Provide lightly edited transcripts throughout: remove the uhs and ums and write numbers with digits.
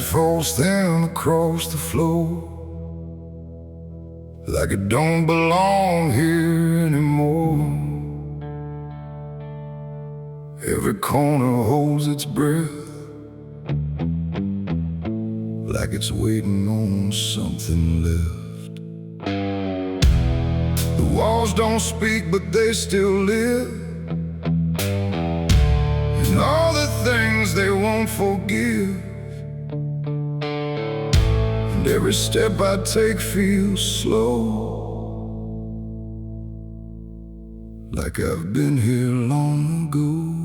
falls down across the floor, like it don't belong here anymore. Every corner holds its breath, like it's waiting on something left. The walls don't speak, but they still live, and all the things they won't forgive. And every step I take feels slow, like I've been here long ago.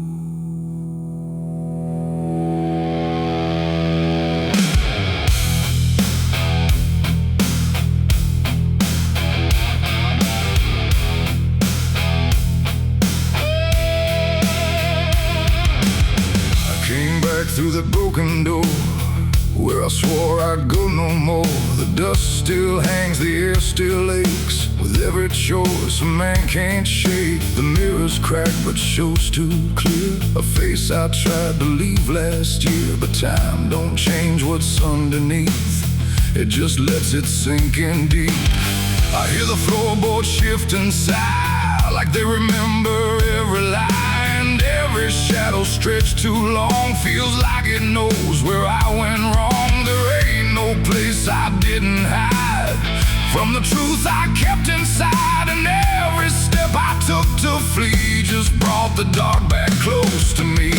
Through the broken door, where I swore I'd go no more. The dust still hangs, the air still aches, with every choice a man can't shake. The mirror's cracked but shows too clear, a face I tried to leave last year. But time don't change what's underneath, it just lets it sink in deep. I hear the floorboards shift and sigh, like they remember every lie. Every shadow stretched too long, feels like it knows where I went wrong. There ain't no place I didn't hide from the truth I kept inside. And every step I took to flee just brought the dark back close to me.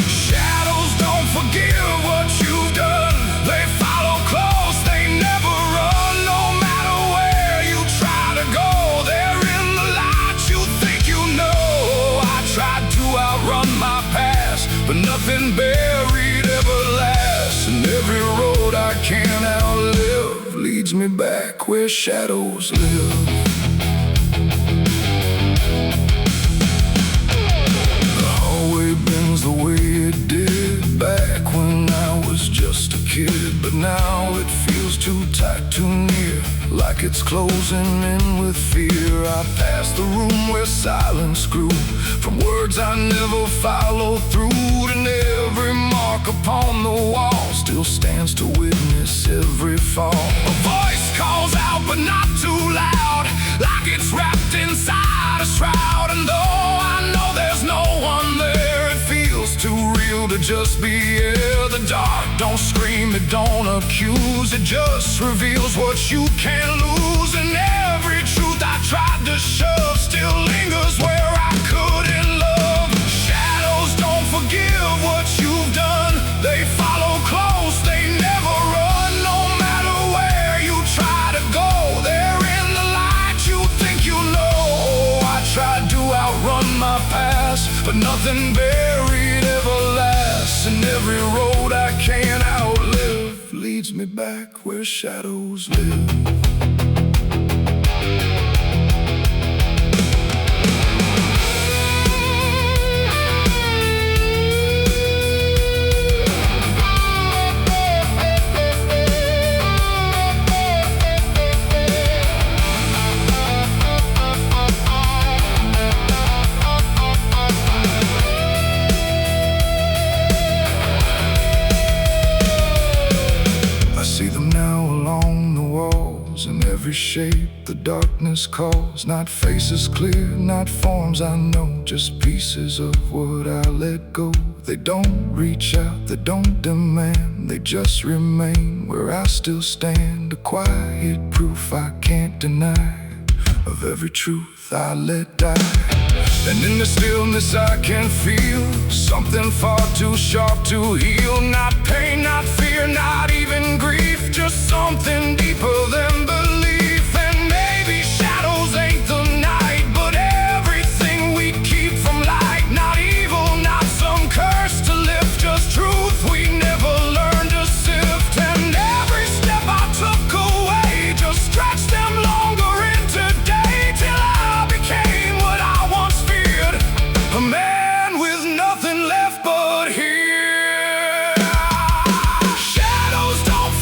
Shadows don't forgive what you've done, they follow close, they never run. No matter where you try to go, they're in the light you think you know. I tried to outrun my past, but nothing buried ever lasts. And every road I can't outlive leads me back where shadows live. The hallway bends the way it did back when I was just a kid. But now it feels too tight, too near, like it's closing in with fear. I pass the room where silence grew, from words I never followed through. And every mark upon the wall still stands to witness every fall. A voice calls out but not too loud, like it's wrapped inside a shroud. And though I know there's no one there, it feels too real to just be here. The dark don't scream, it don't accuse, it just reveals what you can't lose. And every truth I tried to shove still lingers where I couldn't love. Shadows don't forgive what you've done, they follow close, they never run. No matter where you try to go, they're in the light you think you know. I tried to outrun my past, but nothing buried ever lasts. And every road I can't outlive leads me back where shadows live. In every shape the darkness calls, not faces clear, not forms I know, just pieces of what I let go. They don't reach out, they don't demand, they just remain where I still stand. A quiet proof I can't deny of every truth I let die. And in the stillness I can feel something far too sharp to heal. Not pain, not fear, not even grief, just something deeper than belief. And maybe shadows ain't the night, but everything we keep from light. Not evil, not some curse to lift, just truth we never learned to sift. And every step I took away just stretched them longer into day, till I became what I once feared, a man with nothing left but here. Shadows don't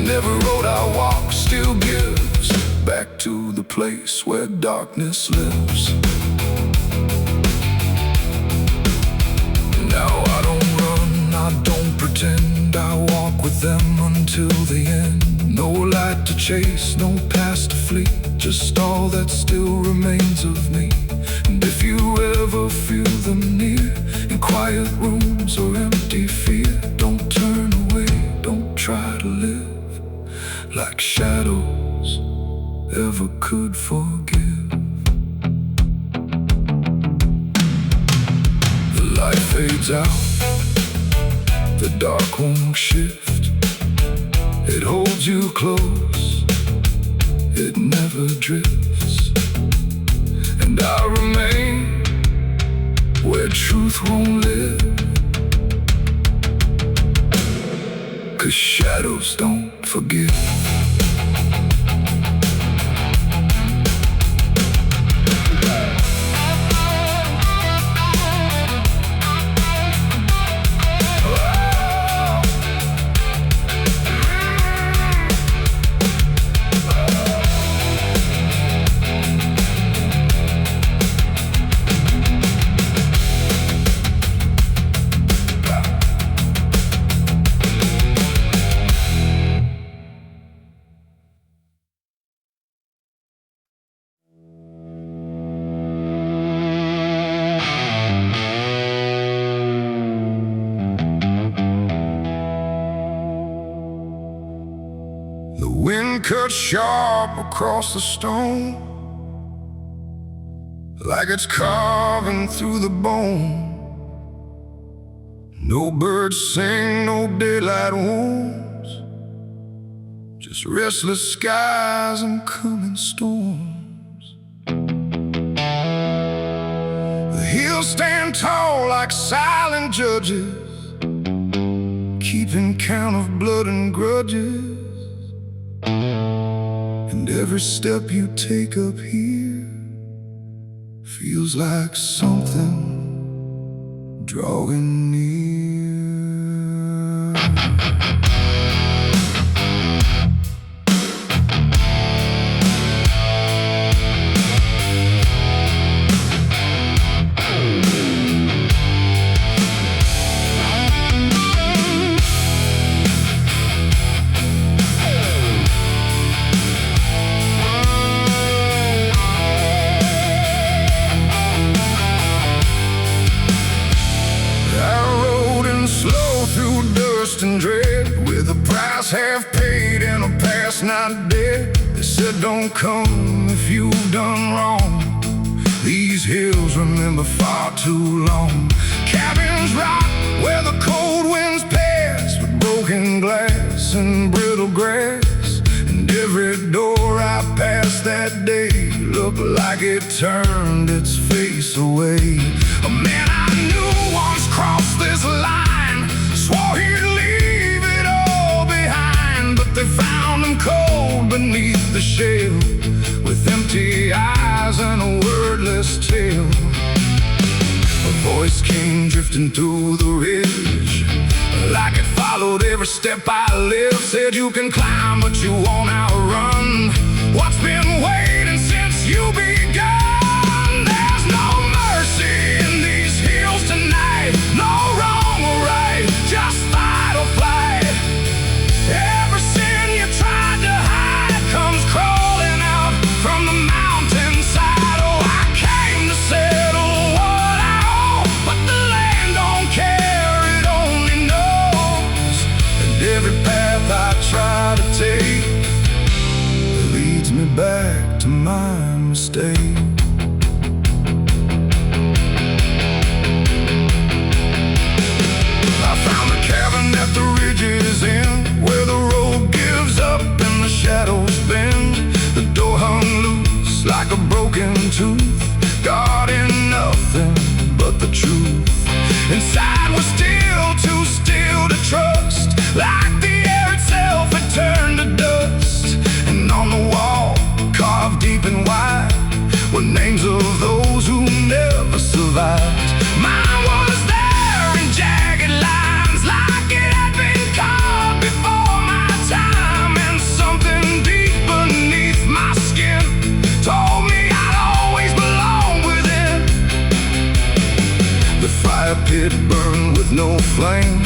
And every road I walk still gives back to the place where darkness lives. Now I don't run, I don't pretend, I walk with them until the end. No light to chase, no past to flee, just all that still remains of me. And if you ever feel them near, in quiet rooms or empty fear, don't turn away, don't try to live like shadows ever could forgive. The light fades out, the dark won't shift. It holds you close, it never drifts. And I remain where truth won't live, 'cause shadows don't forgive. The wind cuts sharp across the stone, like it's carving through the bone. No birds sing, no daylight wounds, just restless skies and coming storms. The hills stand tall like silent judges, keeping count of blood and grudges. And every step you take up here feels like something drawing near. And dread, with a price half paid and a past not dead. They said don't come if you've done wrong. These hills remember far too long. Cabins rock where the cold winds pass, with broken glass and brittle grass. And every door I passed that day looked like it turned its face away. A man I knew once crossed this line, swore he'd leave it all behind, but they found him cold beneath the shell, with empty eyes and a wordless tale. A voice came drifting through the ridge, like it followed every step I lived. Said you can climb, but you won't outrun what's been waiting since you begun. There's no mercy in these hills tonight, no wrong or right, just fight or flight. Every sin you tried to hide comes crawling out from the mountainside. Oh, I came to settle what I owe, but the land don't care, it only knows. And every path I try to take leads me back to my mistake. At the ridge's end, where the road gives up and the shadows bend, the door hung loose like a broken tooth, guarding nothing but the truth. Inside was still too still to trust, like the air itself had turned to dust. And on the wall, carved deep and wide, were names of those who never survived. Mine was there in jagged lines, like it had been carved before my time. it burned with no flame,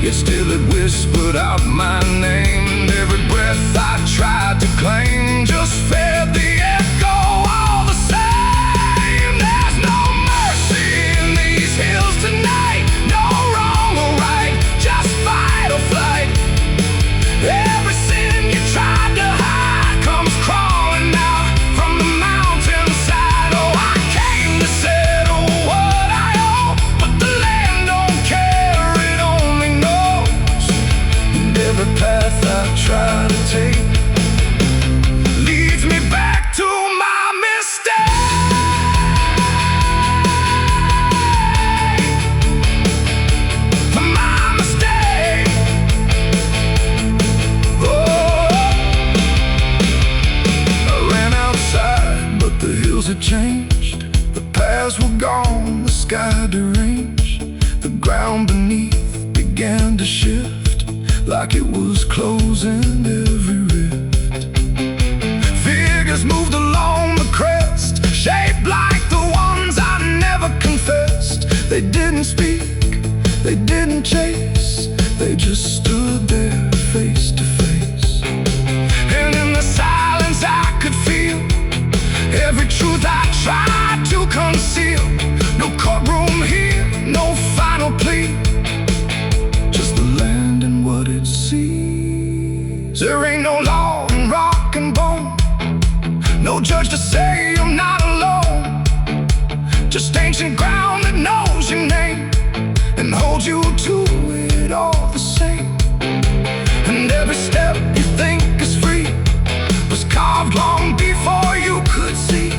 yet still it whispered out my name. And every breath I tried to claim just fed the echo all the same. There's no mercy in these hills tonight, no wrong or right, just fight or flight. Every sin you tried to hide comes crawling out from the mountainside. Oh, I came to settle what I owe, but the land don't care, it only knows. And every path I try to take leads me back to my mistake. My mistake. I ran outside, but the hills had changed. The paths were gone, the sky deranged. The ground beneath began to shift, like it was closing every rift. Figures moved along the crest, shaped like the ones I never confessed. They didn't speak, they didn't chase, they just stood there face to face. And in the silence I could feel every truth I tried to conceal. No courtroom here, no final plea, just the land and what it sees. There ain't no law in rock and bone, no judge to say I'm not alone, just ancient ground that knows your name and holds you to it all the same. And every step you think is free was carved long before you could see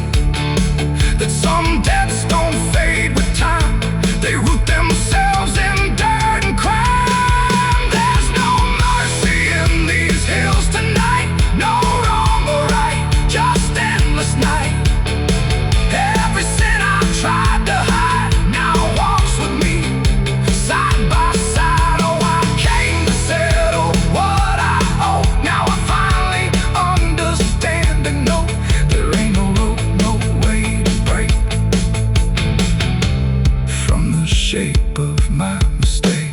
that some debts don't fade with time, they root themselves in dirt and crime. There's no mercy in these hills tonight, no wrong or right, just endless night. Every sin I tried to hide now walks with me side by side. Oh, I came to settle what I owe. Now I finally understand and know there ain't no road, no way to break from the shape of my mistake.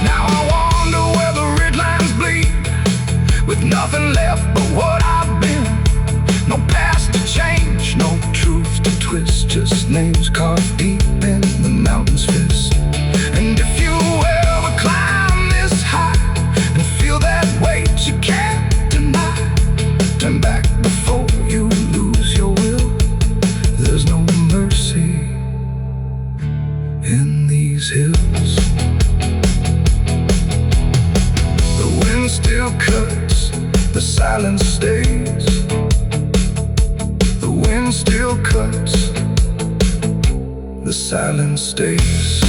Now I wonder where the red lines bleed, with nothing left but what I've been. No past to change, no truth to twist, just names carved deep in the mountain's fist. And if you ever climb this high and feel that weight you can't deny, turn back before you lose your will. There's no mercy in these hills. The wind still cuts, the silence stays. The wind still cuts, the silence stays.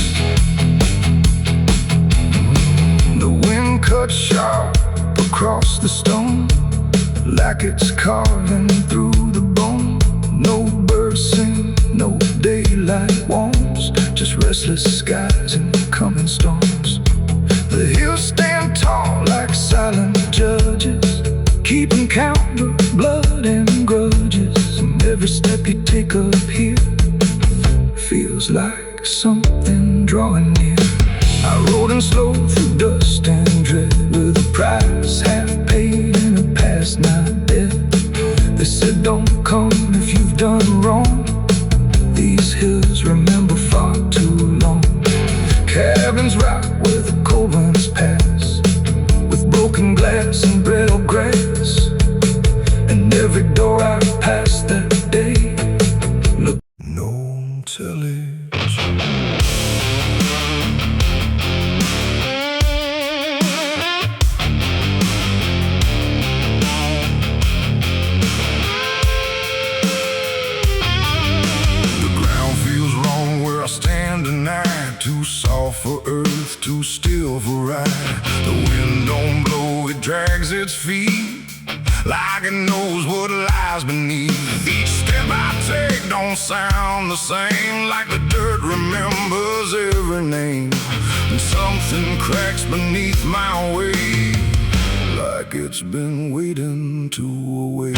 The wind cuts sharp across the stone, like it's carving through the bone. No birds sing, no daylight warms, just restless skies and coming storms. The hills stand tall like silent judges, keeping count of blood and grudges. And every step you take up here feels like something drawing near. I rode in slow through dust and dread, with a price half paid and a past not dead. They said don't come if you've done wrong, these hills remember far too long. Cabins rock where the cold winds pass, with broken glass and brittle grass. And every door I passed that day looked no television. Too soft for earth, too still for ride. The wind don't blow, it drags its feet. like it knows what lies beneath. Each step I take don't sound the same, like the dirt remembers every name. And something cracks beneath my weight, like it's been waiting to awake.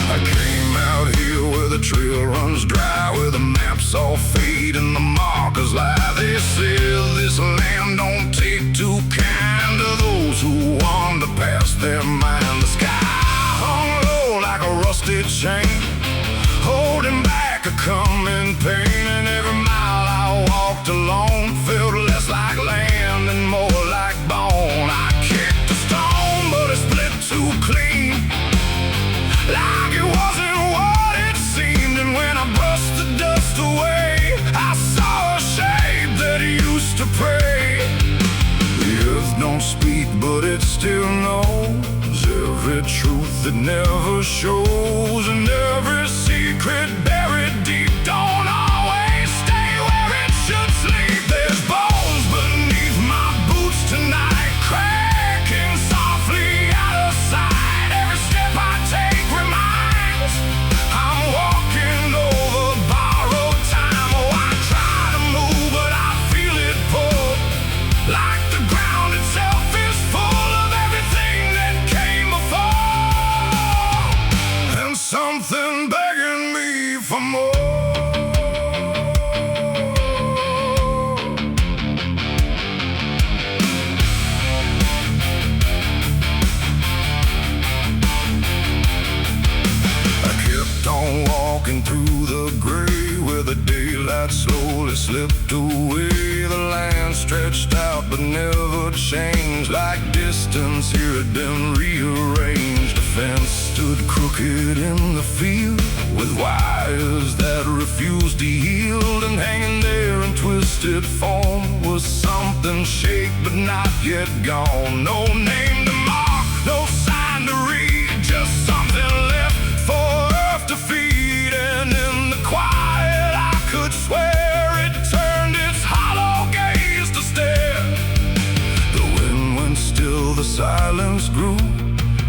I came out here where the trail runs dry, where the maps all fade and the markers lie. They say this land don't take too kind to those who wander past their mind. The sky hung low like a rusted chain, holding back a coming pain. And every mile I walked alone felt less like land and more like bone. I kicked a stone, but it split too clean, like it wasn't what it seemed. And when I brushed the dust away, I saw a shape that used to pray. The earth don't speak, but it still knows every truth that never shows, and every secret buried deep don't always stay where it should sleep. There's bones beneath my boots tonight, cracking softly out of sight. Every step I take reminds I'm walking over borrowed time. Oh, I try to move, but I feel it pull, like the ground itself is full of everything that came before, and something begging me for more. I kept on walking through the gray, where the daylight slowly slipped away. The land stretched out but never changed, like distance here had been rearranged. A fence stood crooked in the field, with wires that refused to yield. And hanging there in twisted form was something shaped but not yet gone. No name to mark, no sign to read, just something left for earth to feed. And in the quiet I could swear it turned its hollow gaze to stare. The wind went still, the silence grew,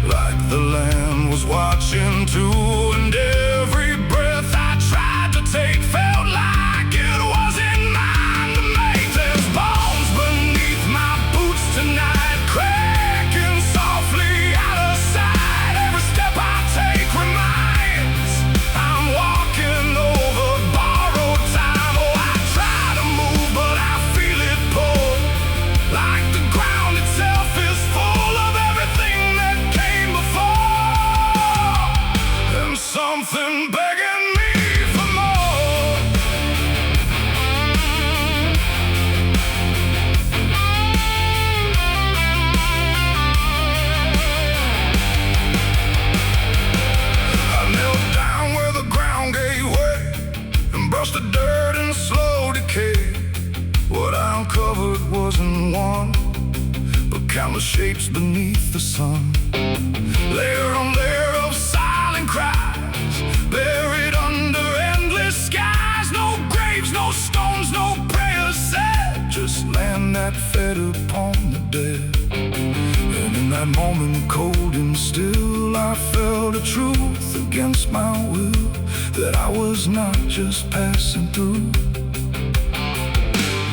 like the land was watching too. And every breath I tried to take felt like it wasn't mine to make. There's bones beneath my boots tonight, cracking softly out of sight. Every step I take reminds I'm walking over borrowed time. Oh, I try to move, but I feel it pull, like the ground itself is full of everything that came before, and something begging me for more. I knelt down where the ground gave way and brushed the dirt in slow decay. What I uncovered wasn't one, but countless shapes beneath the sun. Layer on layer of silent cries, buried under endless skies. No graves, no stones, no prayers said, just land that fed upon the dead. And in that moment, cold and still, I felt a truth against my will, that I was not just passing through.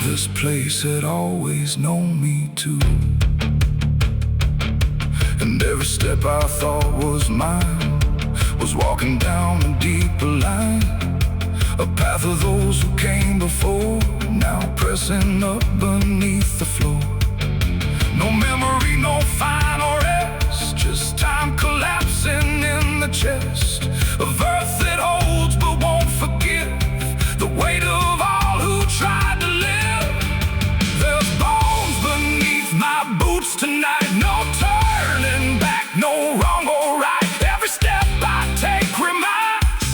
This place had always known me too. And every step I thought was mine was walking down a deeper line, a path of those who came before, now pressing up beneath the floor. No memory, no final rest, just time collapsing in the chest of earth that holds but won't forgive the weight of all who tried to live. There's bones beneath my boots tonight, no turning back, no wrong or right. Every step I take reminds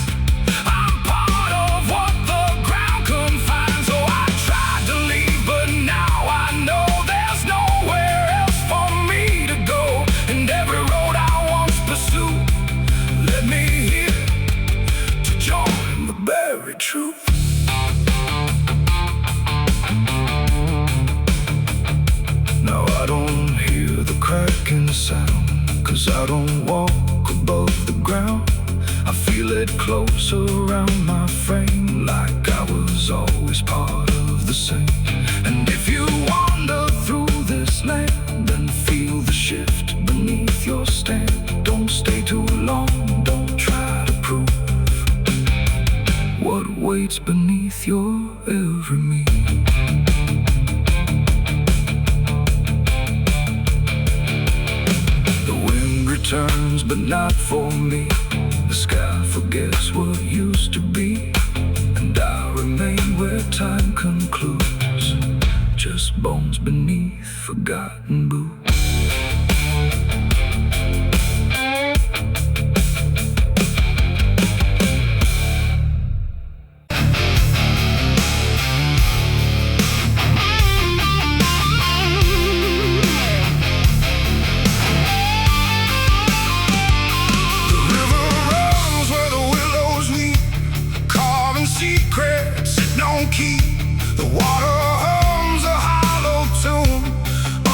I'm part of what the ground confines. So I tried to leave, but now I know there's nowhere else for me to go. And every road I once pursued led me here to join the buried truth. cracking sound. 'Cause I don't walk above the ground. I feel it close around my frame, like I was always part of the same. And if you wander through this land and feel the shift beneath your stand, don't stay too long, don't try to prove what waits beneath your every move. The wind returns, but not for me. The sky forgets what used to be, and I remain where time concludes, just bones beneath forgotten boots. Secrets it don't keep. The water hums a hollow tune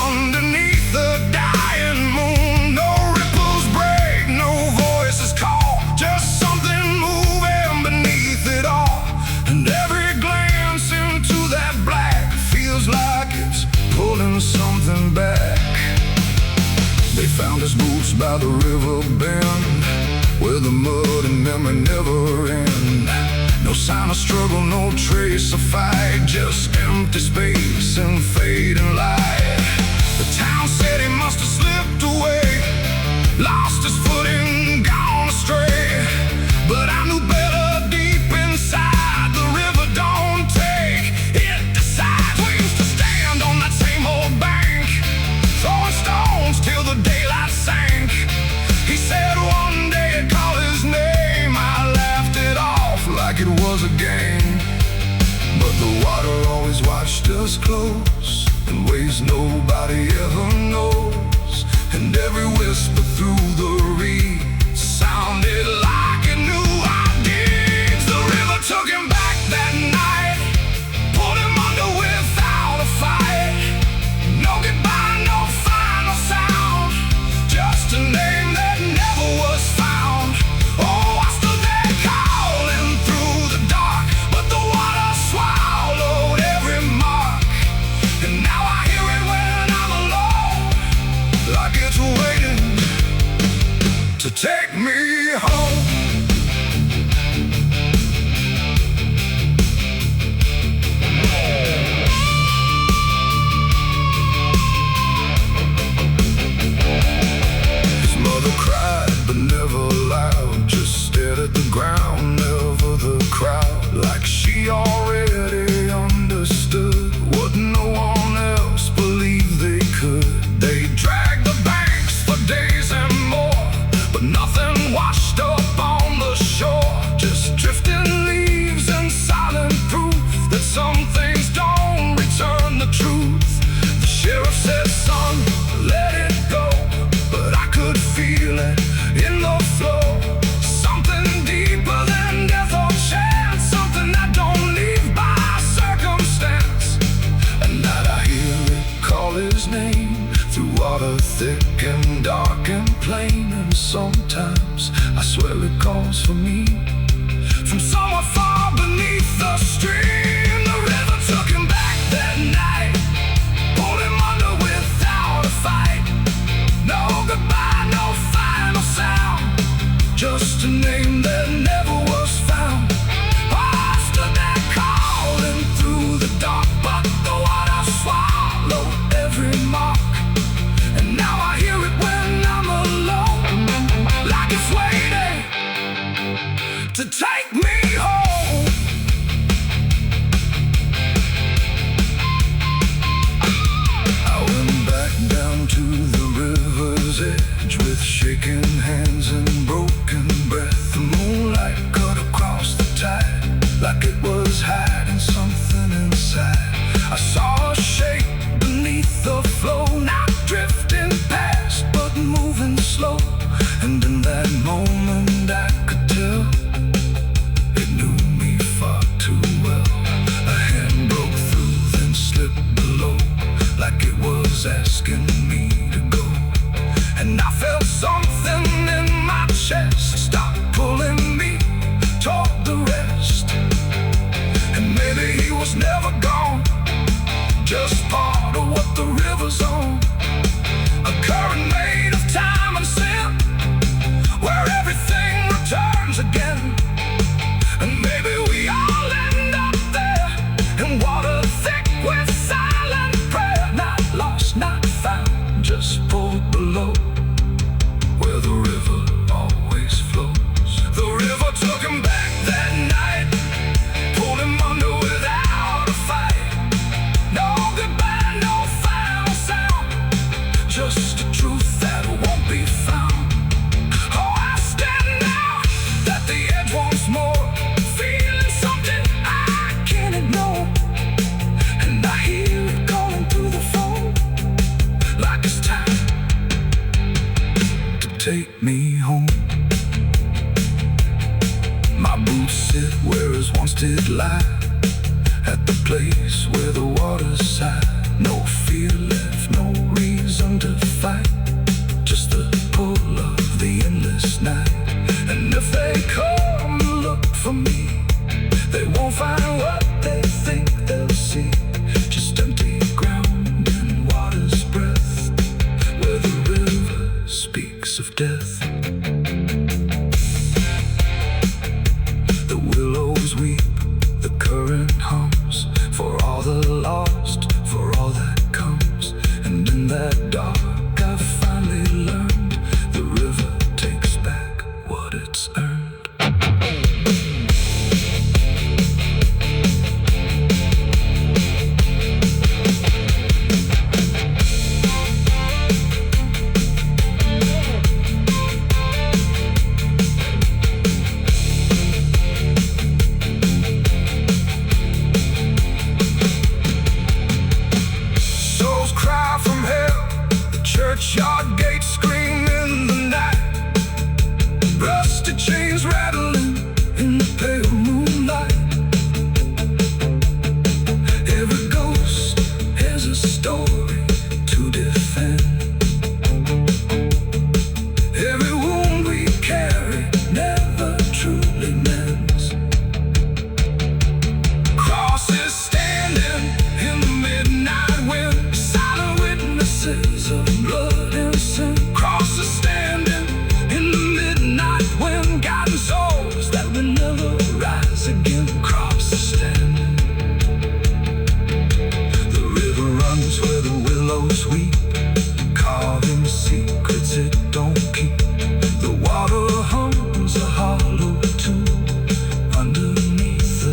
underneath the dying moon. No ripples break, no voices call, just something moving beneath it all. And every glance into that black feels like it's pulling something back. They found his boots by the river bend, where the mud and memory never end. No sign of struggle, no trace of fight, just empty space and fading light. The town said he must have slipped away, lost his footing, gone astray. But I knew better deep inside, the river don't take, it decides. We used to stand on that same old bank, throwing stones till the daylight sank. He said one day I'd call his name. I laughed it off like it was a game, but the water always watched us close in ways nobody ever knows. And every whisper through the reeds sounded like it knew our deeds. The river took him back that night, pulled him under without a fight. No goodbye, no final sound, just a name that never was found. Oh, I stood there calling through the dark, but the water swallowed every mark. And now I hear it when I'm alone, like it's waiting to take me home. His mother cried, but never loud, just stared at the ground, never the crowd, like she already understood what no one else believed they could. They dragged the banks for days and more, but nothing washed up on the shore, just drifting leaves and silent proof that some things don't return the truth. The sheriff said, son, let it go, but I could feel it in the flow. Something deeper than death or chance, something that don't leave by circumstance. At night I hear it call his name, through water thick and dark and plain. And sometimes I swear it calls for me, from somewhere far beneath the stream. The river took him back that night, pulled him under without a fight. No goodbye, no final sound, just a name that never was found. I stood there calling through the dark, but the water swallowed every mark. And now I hear it when I'm alone, like it's waiting to take me home. I went back down to the river's edge with shaking hands and broken breath. The moonlight cut across the tide, like it was hiding something inside. I saw a shape beneath the flow, not drifting past, but moving slow. And in that moment I could tell it knew me far too well. A hand broke through, then slipped below, like it was asking me to go. just pulled below, where the river always flows. The river took him back that night, pulled him under without a fight. No goodbye, no final sound, just a truth that won't be found. Oh, I stand now at the edge once more, feeling something I can't ignore. And I hear it calling through the phone, like it's time to take me home. My boots sit where his once did lie, at the place where the water's sigh. No fear left, no reason to fight, just the pull of the endless night. And if they come to look for me, they won't find what they think they'll see, just empty ground and water's breath, where the river speaks of death. The willows weep, the current hums, for all the lost, for all that comes. And in that dark I finally learned, the river takes back what it's earned. Churchyard gates scream in the night, rusty chains rattling in the pale moonlight. Every ghost has a story to defend. Every wound we carry never truly mends. Crosses standing in the midnight wind, silent witnesses of blood and sin. Crosses standing in the midnight wind, guiding souls that will never rise again. Crosses standing. The river runs where the willows weep, carving secrets it don't keep. The water hums a hollow tune underneath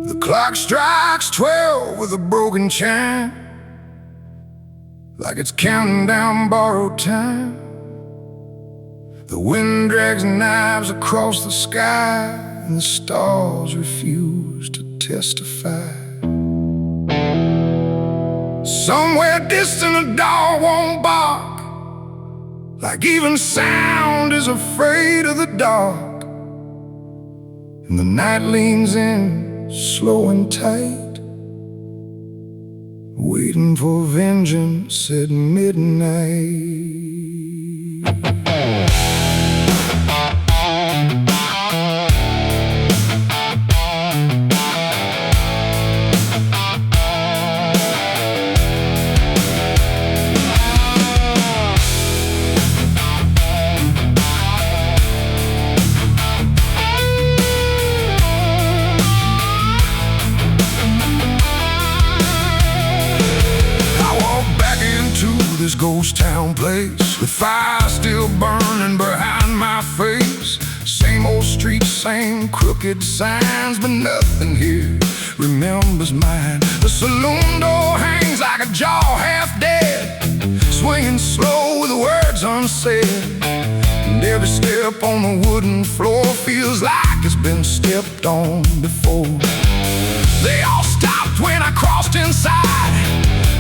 the clock strikes 12 with a broken chime, like it's counting down borrowed time. The wind drags knives across the sky, and the stars refuse to testify. Somewhere distant a dog won't bark, like even sound is afraid of the dark. And the night leans in, slow and tight, waiting for vengeance at midnight. This ghost town place, with fire still burning behind my face. Same old streets, same crooked signs, but nothing here remembers mine. The saloon door hangs like a jaw half dead, swinging slow with words unsaid. And every step on the wooden floor feels like it's been stepped on before. They all stopped when I crossed inside,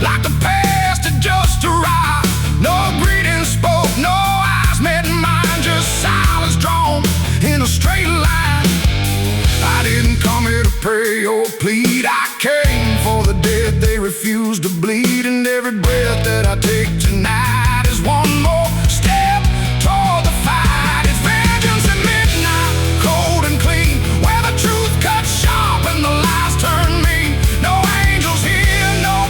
like the past had just arrived. No greeting spoke, no eyes met mine, just silence drawn in a straight line. I didn't come here to pray or plead, I came for the dead they refuse to bleed. And every breath that I take tonight is one more step toward the fight. It's vengeance at midnight, cold and clean, where the truth cuts sharp and the lies turn mean. No angels here, no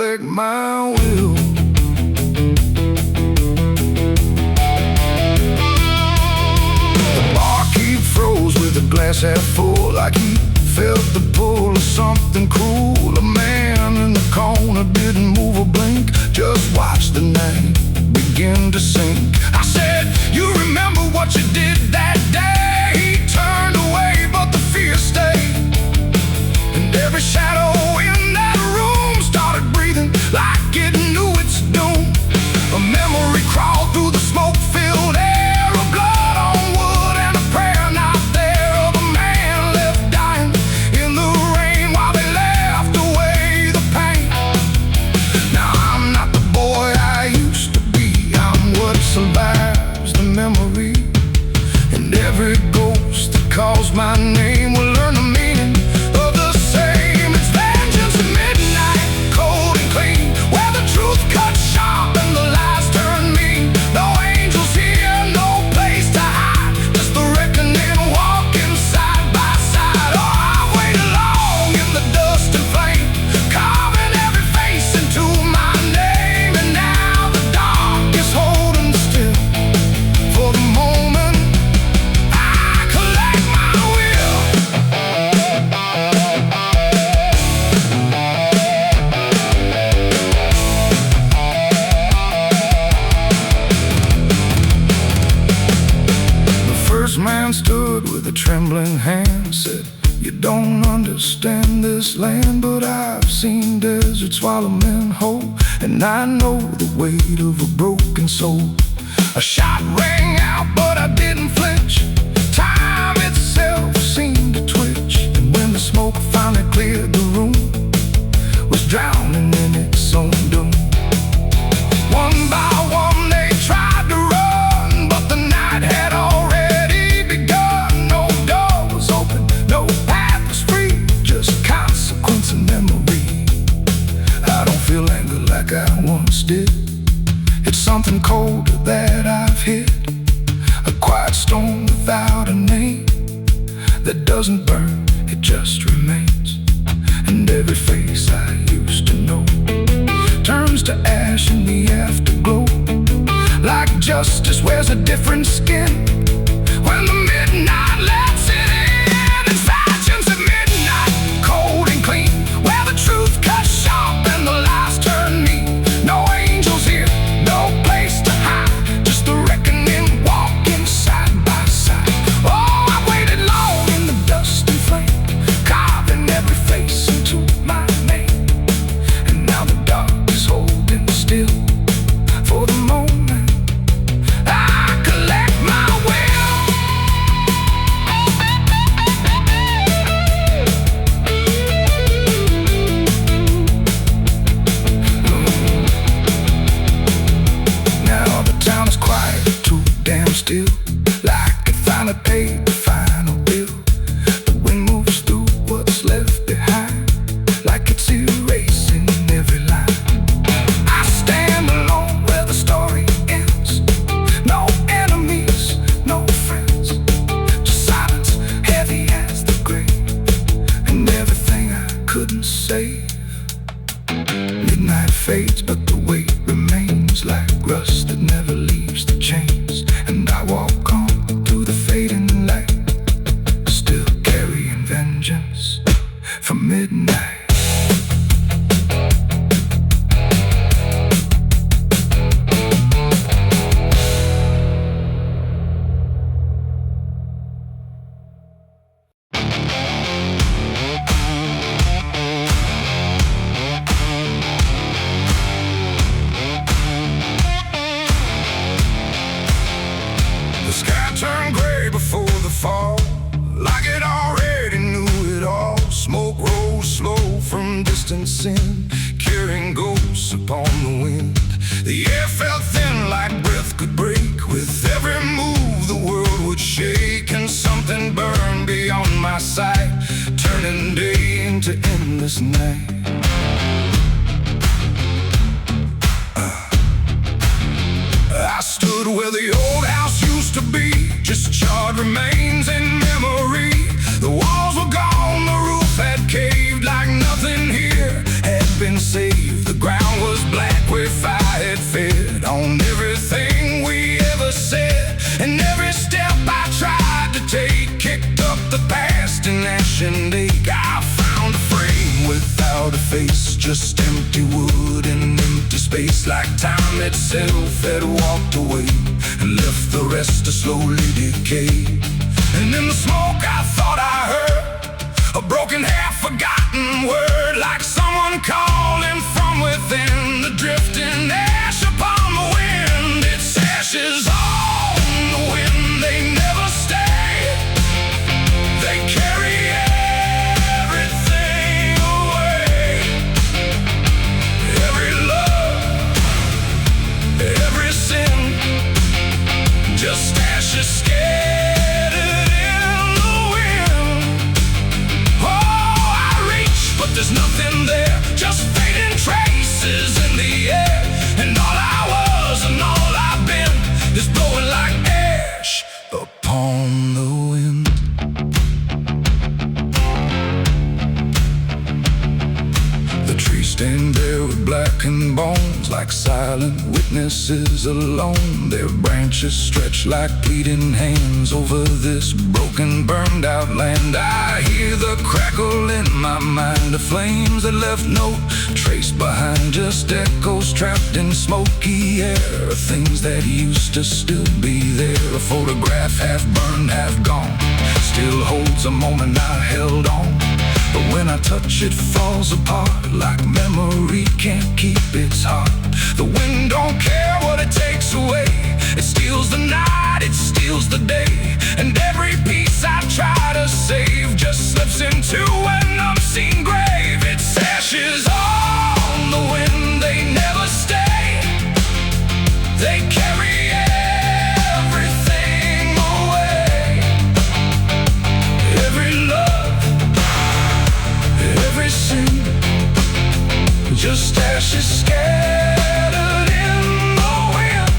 collect my will. The barkeep froze with a glass half full, like he felt the pull of something cruel. A man in the corner didn't move a blink, just watched the night begin to sink. I said, you remember what you did that day? He turned away, but the fear stayed, and every shadow in that room started breathing like it knew its doom. A memory crawled through the smoke-filled air, a blood on wood and a prayer not there, of a man left dying in the rain while they laughed away the pain. Now I'm not the boy I used to be, I'm what survives the memory, and every ghost that calls my name will learn the meaning of the same. It's vengeance at midnight, cold and clean, where the truth cuts sharp and the lies turn mean. No angels here, no place to hide, just the reckoning walking side by side. Oh, I've waited long in the dust and flame, carving every face into my name, and now the dark is holding still. For the moment I collect my will. The first man stood with a trembling hand, said, you don't understand this land, but I've seen deserts swallow men whole, and I know the weight of a broken soul. A shot rang out, but I didn't flinch. Time itself seemed to twitch, and when the smoke finally cleared the room, was drowning in its own doom. One by one they tried to run, but the night had already begun. No door was open, no path was free, just consequence and memory. I don't feel anger like I once did, it's something colder that I've hit, a quiet storm without a name, that doesn't burn, it just remains. And every face I used to know turns to ash in the afterglow, like justice wears a different skin when the midnight lets it in. It's vengeance at midnight, cold and clean, where the truth cuts sharp and the lies turn mean. No angels here, no place to hide, just the reckoning walking side by side. Oh, I waited long in the dust and flame, carving every face into my name, and now the dark is holding still. For the moment I collect my will. Now the town is quiet, too damn still, like it finally paid the final bill. The wind moves through what's left behind, like it's erasing every line. I stand alone where the story ends, no enemies, no friends, just silence heavy as the grave, and everything I couldn't save. Midnight fades, but the weight remains like rust that never leaves the chains, and I walk on through the fading light, still carrying vengeance from midnight. The sky turned gray before the fall, like it already knew it all. Smoke rose slow from distancing, carrying ghosts upon the wind. The air felt thin like breath could break, with every move the world would shake, and something burned beyond my sight, turning day into endless night. I stood where the old house used to be, just charred remains in memory. The walls were gone, the roof had caved, like nothing here had been saved. The ground face, just empty wood and empty space. Like time itself had walked away and left the rest to slowly decay. And in the smoke I thought I heard a broken, half-forgotten word, like someone calling from within, the drifting ash upon the wind. It's ashes on the wind, they never stay. They carry everything away. Every love, every sin, just ashes scattered in the wind. Oh, I reach, but there's nothing there, just fading traces in the air. And all I was and all I've been is blowing like ash upon the wind. The trees stand there with blackened bones, like silent witnesses alone. Their branches stretch like pleading hands over this broken, burned out land. I hear the crackle in my mind of flames that left no trace behind, just echoes trapped in smoky air, things that used to still be there. A photograph half burned, half gone, still holds a moment I held on. But when I touch it, falls apart, like memory can't keep its heart. The wind don't care what it takes away, it steals the night, it steals the day. And every piece I try to save just slips into an unseen grave. It's ashes on the wind, they never stay. They carry everything away. Every love, every sin, just ashes scattered in the wind.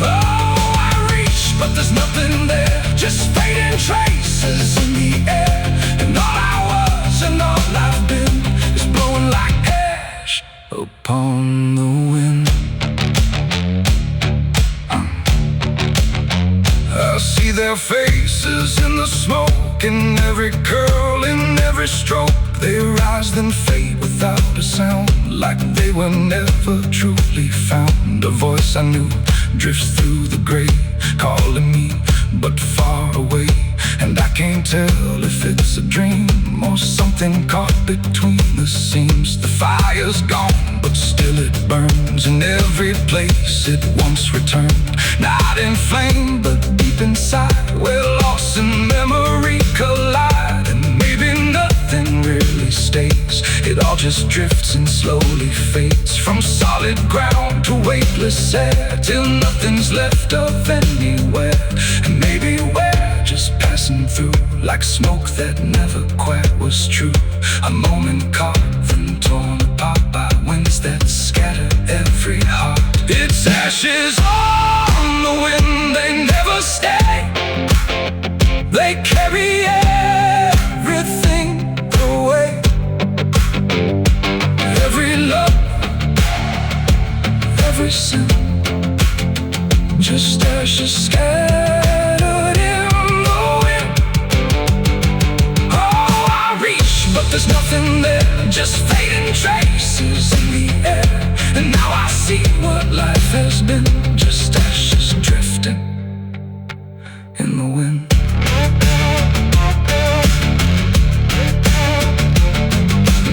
Oh, I reach, but there's nothing there, just fading traces in the air. And all I was and all I've been is blowing like ash upon the wind. I see their faces in the smoke, in every curl, in every stroke. They rise then fade without a sound, like they were never truly found. A voice I knew drifts through the gray, calling me but far away. And I can't tell if it's a dream or something caught between the seams. The fire's gone, but still it burns in every place it once returned. Not in flame, but deep inside, where loss and memory collide. And maybe nothing really stays, it all just drifts and slowly fades, from solid ground to weightless air, till nothing's left of anywhere. And maybe we're just passing through, like smoke that never quite was true. A moment carved and torn apart by winds that scatter every heart. It's ashes on the wind, they never stay. They carry everything away. Every love, every sin, just ashes scattered in the wind. Oh, I reach, but there's nothing there, just fading traces in the air. And now I see what life has been, just ashes drifting in the wind.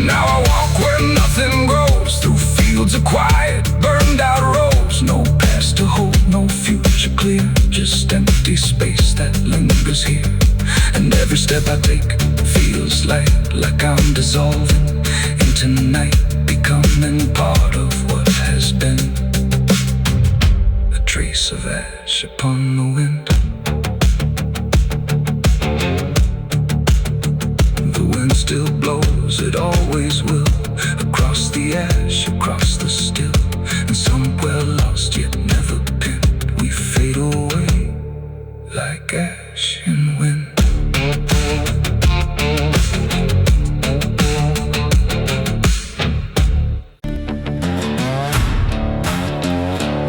Now I walk where nothing grows, through fields of quiet, burned out roads. No past to hold, no future clear, just empty space that lingers here. And every step I take feels like I'm dissolving into night, becoming part of what has been. A trace of ash upon the wind. The wind still blows, it always will, across the ash, across the still. And somewhere lost yet never pinned, we fade away like ash in wind.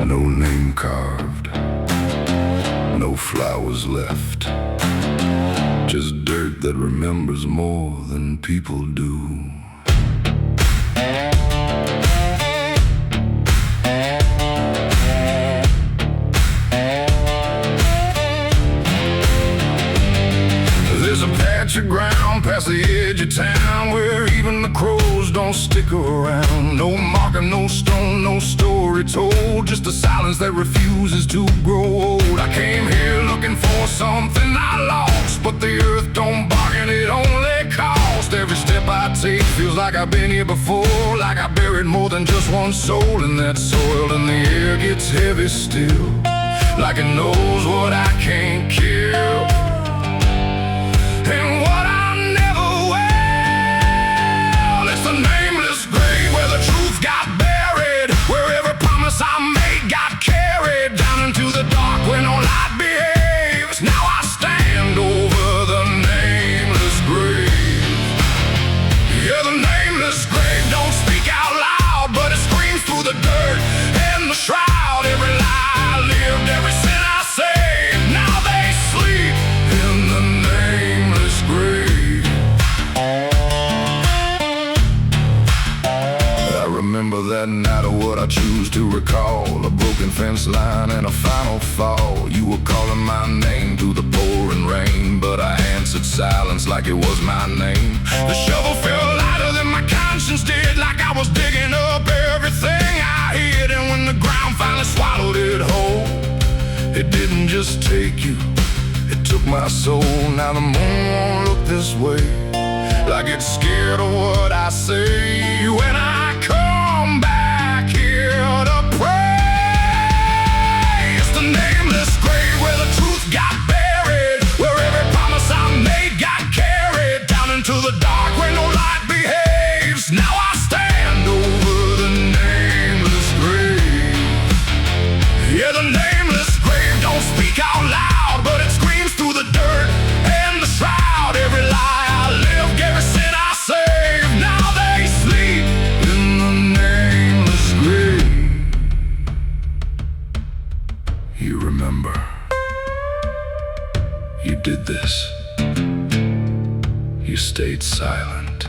No name carved, no flowers left, just dirt that remembers more than people do. past the edge of town where even the crows don't stick around. No marker, no stone, no story told, just a silence that refuses to grow old. I came here looking for something I lost, but the earth don't bargain, it only cost. Every step I take feels like I've been here before, like I buried more than just one soul in that soil. And the air gets heavy still, like it knows what I can't kill, and what I never will. It's the nameless grave where the truth got buried, where every promise I made got carried down into the dark where no light behaves. Now I stand over the nameless grave. Yeah, the nameless grave don't speak out loud, but it screams through the dirt and the shroud. Every lie I lived, every sin I saved, now they sleep in the nameless grave. I remember that night of what I choose to recall, a broken fence line and a final fall. You were calling my name through the pouring rain, but I answered silence like it was my name. The shovel felt lighter than my conscience did, like I was digging up everything I hid. And when the ground finally swallowed it whole, it didn't just take you, it took my soul. Now the moon won't look this way, like it's scared of what I say when I come back here to pray. It's the nameless grave where the truth got buried, where every promise I made got carried down into the dark where no light behaves. Now I stand over the nameless grave. Yeah, the nameless grave don't speak out loud, but it screams through the dirt and the shroud. Every lie I lived, every sin I saved, now they sleep in the nameless grave. You remember, you did this. You stayed silent.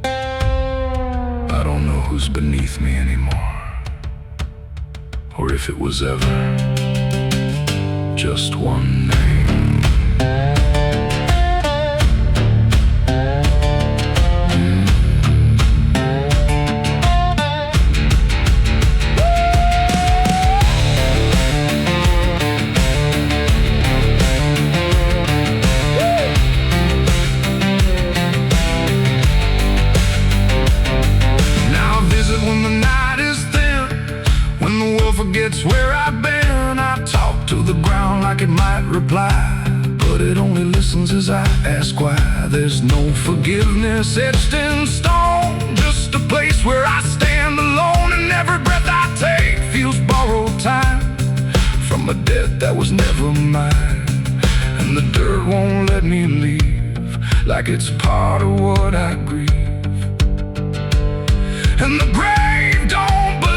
I don't know who's beneath me anymore, or if it was ever just one name. Now I visit when the night is thin, when the world forgets where I've been. I talk to the ground like it might reply, but it only listens as I ask why. There's no forgiveness etched in stone, just a place where I stand alone. And every breath I take feels borrowed time from a debt that was never mine. And the dirt won't let me leave, like it's part of what I grieve. And the grave don't believe.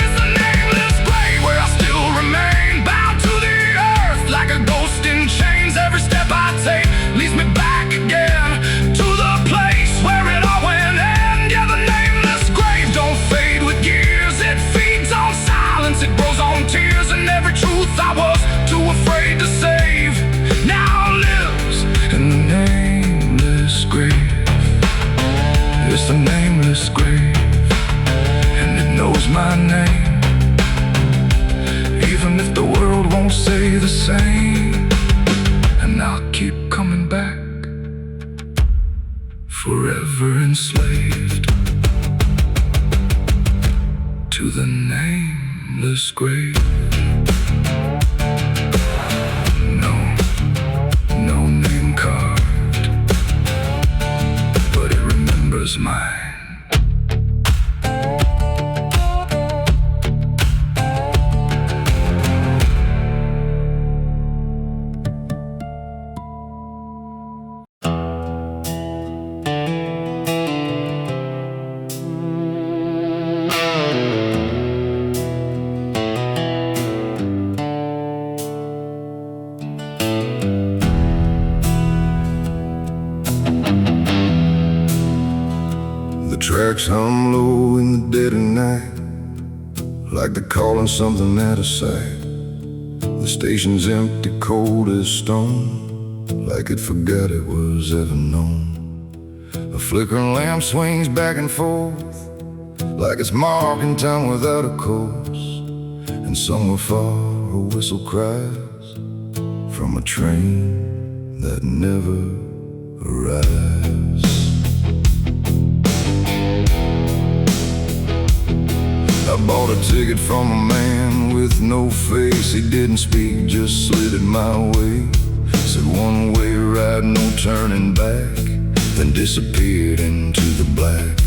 It's the nameless grave where I still remain, bound to the earth like a ghost in chains. Every step I take leads me back again to the place where it all went end. Yeah, the nameless grave don't fade with years, it feeds on silence, it grows on tears. And every truth I was too afraid to save now lives in the nameless grave. It's the nameless grave, and it knows my name, even if the world won't say the same. And I'll keep coming back, forever enslaved to the nameless grave. No name carved, but it remembers mine. Tracks hum low in the dead of night, like they're calling something out of sight. The station's empty, cold as stone. like it forgot it was ever known. A flickering lamp swings back and forth, like it's marking time without a course. And somewhere far a whistle cries from a train that never arrives. I bought a ticket from a man with no face. He didn't speak, just slid it my way. Said one way ride, no turning back, then disappeared into the black.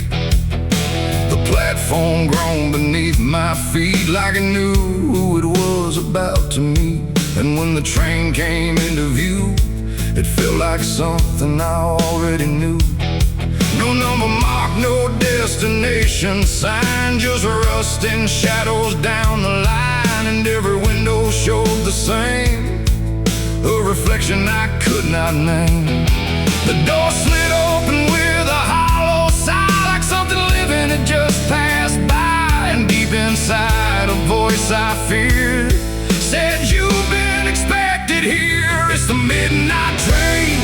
The platform groaned beneath my feet, like it knew who it was about to meet. And when the train came into view, it felt like something I already knew. No number mark, no destination sign, just rust and shadows down the line. And every window showed the same, a reflection I could not name. The door slid open with a hollow sigh, like something living had just passed by. And deep inside a voice I feared said, "You've been expected here." It's the midnight train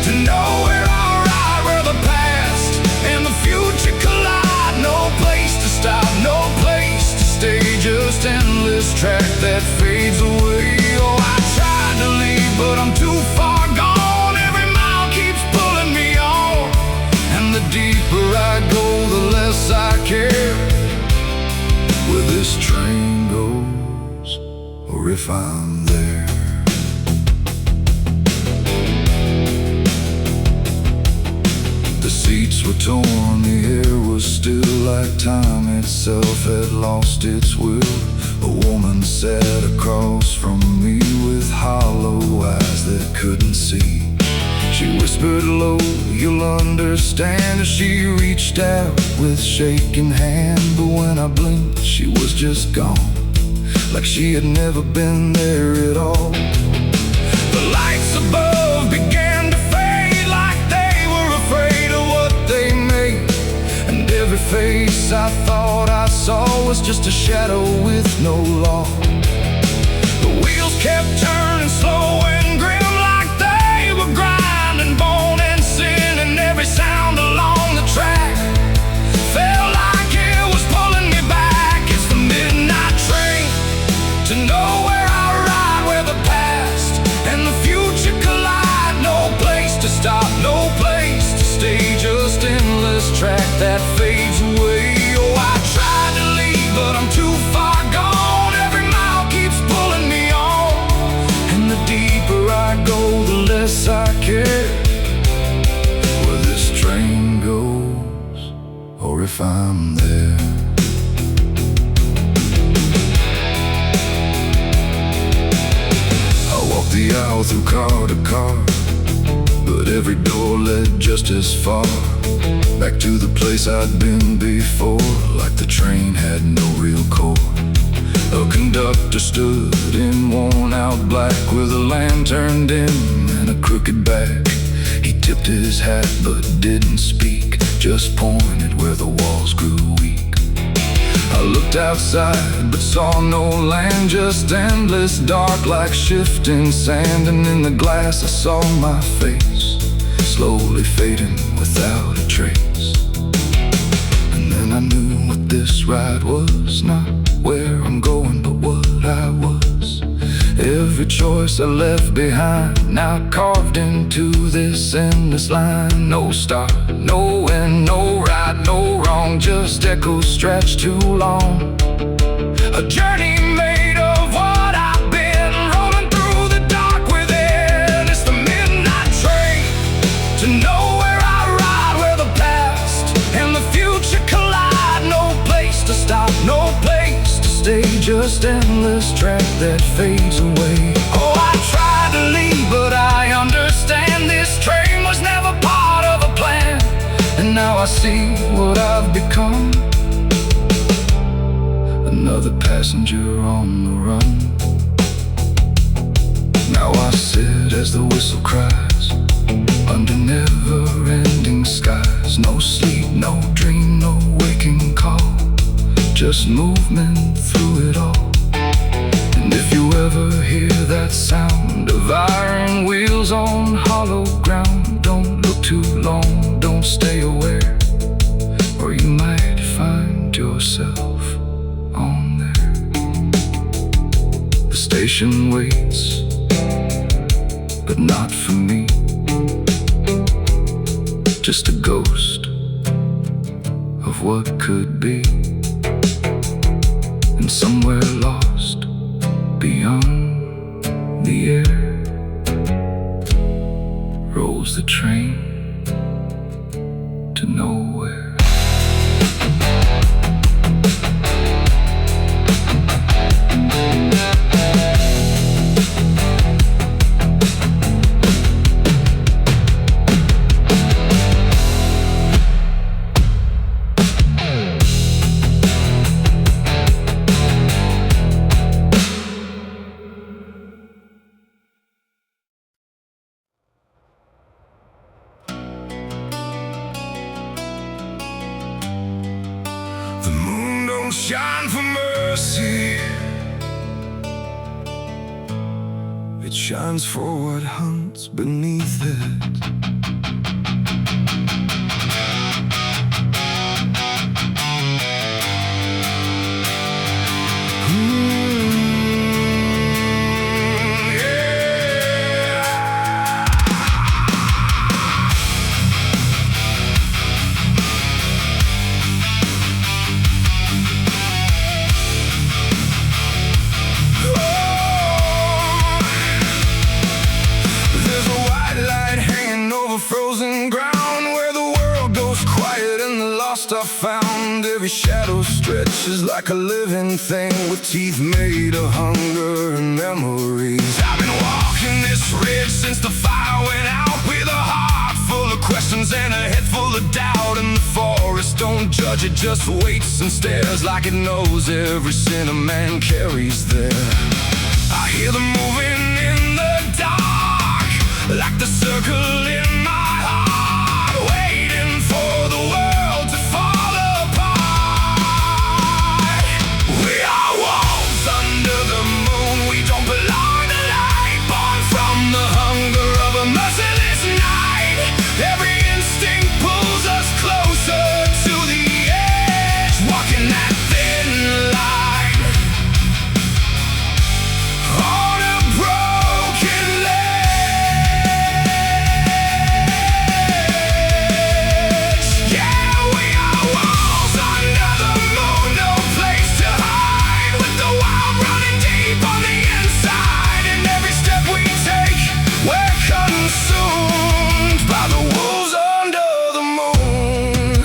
to nowhere, alright, where the past and the future collide. No place to stop, no place to stay, just endless track that fades away. Oh, I tried to leave, but I'm too far gone. Every mile keeps pulling me on, and the deeper I go, the less I care where this train goes, or if I'm there. The seats were torn, the air was still, like time itself had lost its will. A woman sat across from me with hollow eyes that couldn't see. She whispered low, "You'll understand," as she reached out with shaking hand. But when I blinked, she was just gone, like she had never been there at all. The lights above began to fade, like they were afraid of what they made. And every face I thought I saw was just a shadow with no law. The wheels kept turning slow and grim, like they were grinding bone and sin. And every sound along the track felt like it was pulling me back. It's the midnight train to nowhere, I ride, where the past and the future collide. No place to stop, no place to stay, just endless track that fades away. Oh, I tried to leave, but I'm too far gone. Every mile keeps pulling me on, and the deeper I go, the less I care where this train goes, or if I'm there. I walked the aisle through car to car, but every door led just as far back to the place I'd been before, like the train had no real core. A conductor stood in worn-out black with a lantern dim and a crooked back. He tipped his hat but didn't speak, just pointed where the walls grew weak. I looked outside but saw no land, just endless dark like shifting sand. And in the glass I saw my face, slowly fading without a trace. And then I knew what this ride was, not where I'm going, but what I was. Every choice I left behind, now carved into this endless line. No start, no end, no right, no wrong, just echoes stretched too long. A journey made of what I've been, rolling through the dark within. It's the midnight train to nowhere, I ride, where the past and the future collide. No place to stop, no place to stay, just endless track that fades away. Oh, I tried to leave, but I understand this train was never part of a plan. And now I see what I've become, another passenger on the run. Now I sit as the whistle cries, under never-ending skies. No sleep, no dream, no waking call, just movement through it all. And if you ever hear that sound of iron wheels wheels on hollow ground. Don't look too long, don't stay aware, or you might find yourself on there. The station waits, but not for me. Just a ghost of what could be, and somewhere lost beyond the air rolls the train to nowhere. The moon don't shine for mercy, it shines for what hunts beneath it. Frozen ground where the world goes quiet and the lost are found. Every shadow stretches like a living thing with teeth made of hunger and memories. I've been walking this ridge since the fire went out, with a heart full of questions and a head full of doubt. And the forest don't judge, it just waits and stares like it knows every sin a man carries there. I hear them moving in the dark, like the circle in my heart, waiting for the world to fall apart. We are wolves under the moon, we don't belong to light, born from the hunger of a merciless night. Every instinct pulls us closer to the edge, walking that thin line on a broken ledge. Yeah, we are wolves under the moon, no place to hide, with the wild running deep on the inside. And every step we take, we're consumed by the wolves under the moon.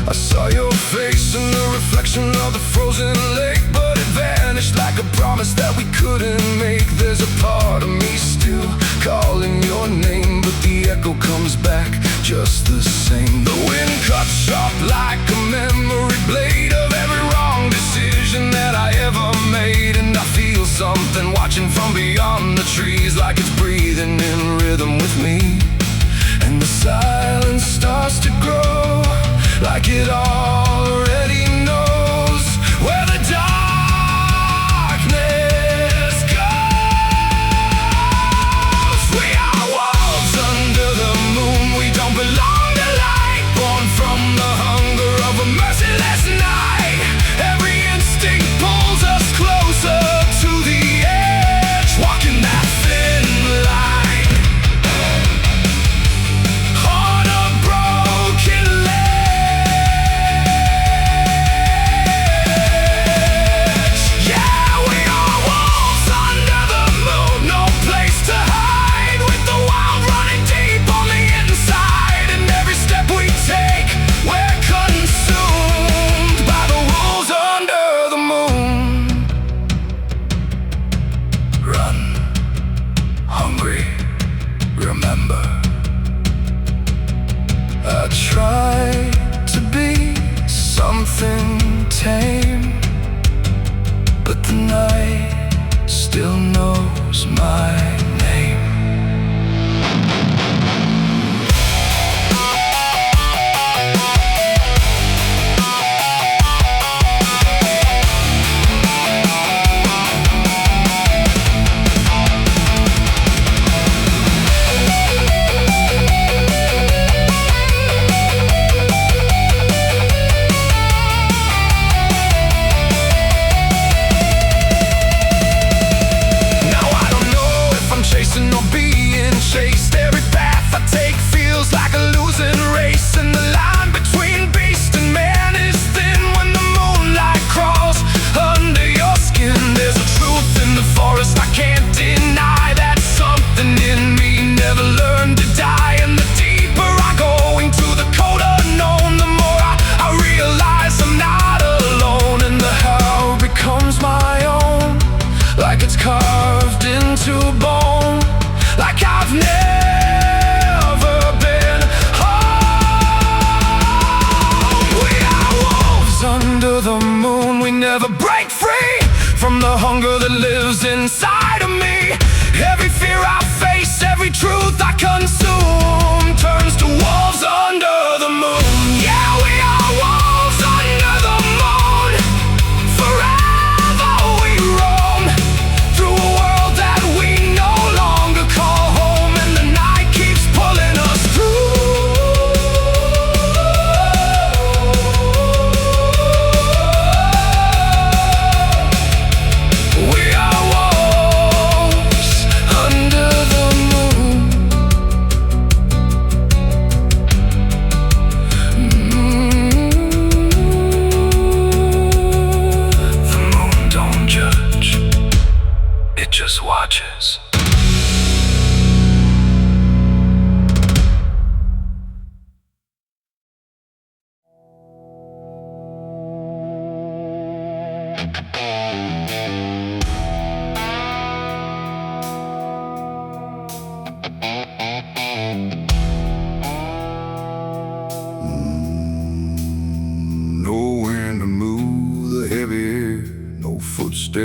I saw your face in the reflection of the frozen lake, but it vanished like a promise that we couldn't make. There's a part of me still calling your name, but the echo comes back just the same. The wind cuts sharp like a memory blade of every wrong decision that I ever made. And I feel something watching from beyond the trees, like it's breathing in rhythm with me. And the silence starts to grow, like it already knows where the darkness goes. We are wolves under the moon, we don't belong to light, born from the hunger of a mercy.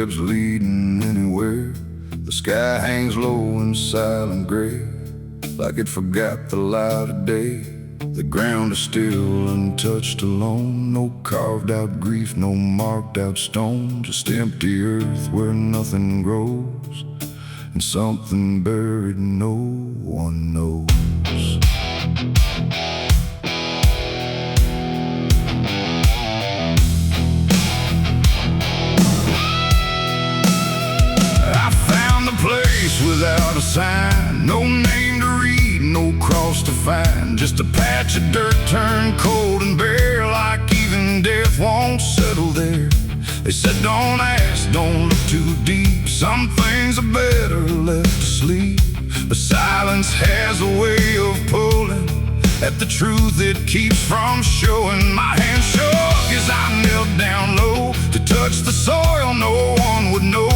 ebbs leading anywhere. The sky hangs low in silent gray, like it forgot the light of day. The ground is still untouched alone. No carved out grief, no marked out stone. Just empty earth where nothing grows, and something buried no one knows. Without a sign, no name to read, no cross to find. Just a patch of dirt turned cold and bare, like even death won't settle there. They said don't ask, don't look too deep. Some things are better left asleep. But silence has a way of pulling at the truth it keeps from showing. My hand shook as I knelt down low to touch the soil no one would know.